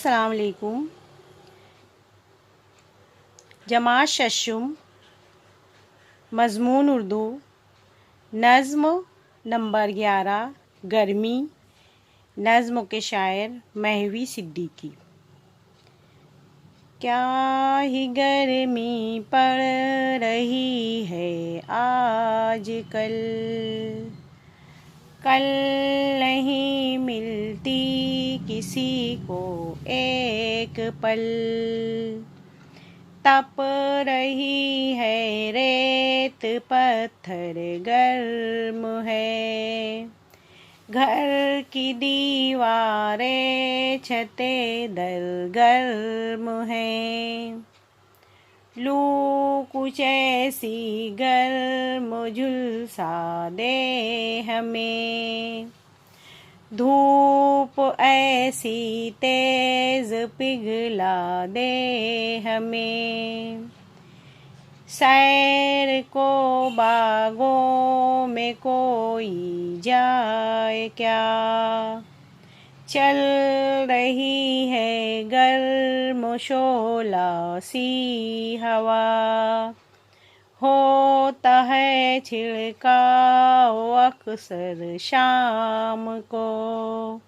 अस्सलाम वालेकुम। जमात शशुम मज़मून उर्दू नज़्म नंबर 11 गर्मी। नज़्म के शायर महवी सिद्दीकी। क्या ही गर्मी पड़ रही है आजकल, कल नहीं मिलती किसी को एक पल। तप रही है रेत पत्थर गर्म है, घर की दीवारें छतें दर गर्म है। लू कुछ ऐसी गर्म झुलसा दे हमें, धूप ऐसी तेज पिघला दे हमें। सैर को बागों में कोई जाए क्या, चल रही है गर्म शोला सी हवा। होता है छिड़काव अक्सर शाम को,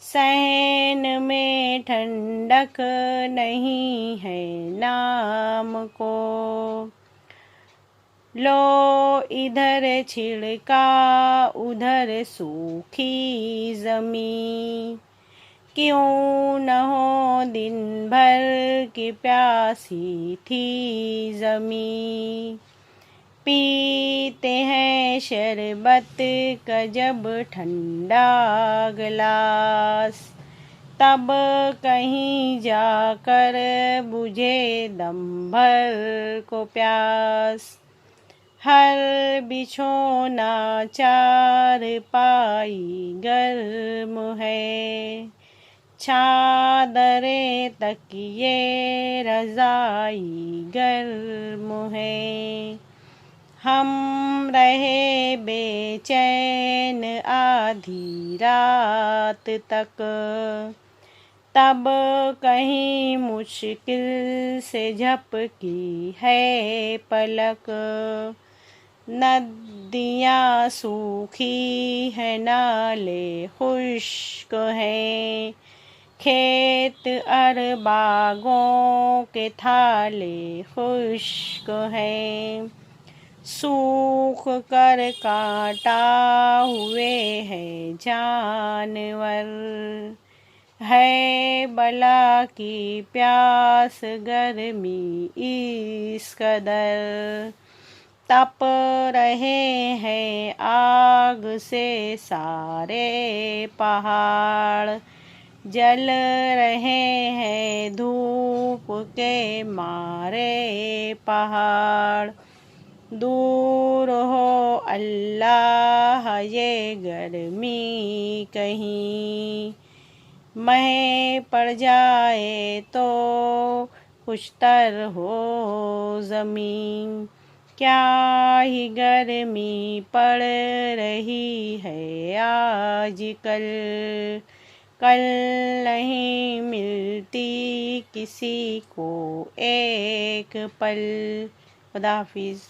सहन में ठंडक नहीं है नाम को। लो इधर छिड़का उधर सूखी ज़मीं, क्यों न हो दिन भर की प्यासी थी ज़मीं। पीते हैं शरबत का जब ठंडा गिलास, तब कहीं जाकर बुझे दम भर को प्यास। हर बिछोना चार पाई गर्म है, चादरें तकिए रज़ाई गर्म है। हम रहे बेचैन आधी रात तक, तब कहीं मुश्किल से झपकी है पलक। नदियाँ सूखी है नाले खुश्क हैं, खेत और बागों के थाले खुश्क हैं। सूख कर काटा हुए हैं जानवर, है बला की प्यास गर्मी इस कदर। तप रहे हैं आग से सारे पहाड़, जल रहे हैं धूप के मारे पहाड़। दूर हो अल्लाह ये गर्मी कहीं, मह पड़ जाए तो खुशतर हो ज़मीन। क्या ही गर्मी पड़ रही है आजकल, कल नहीं मिलती किसी को एक पल। खुदा हाफिज़।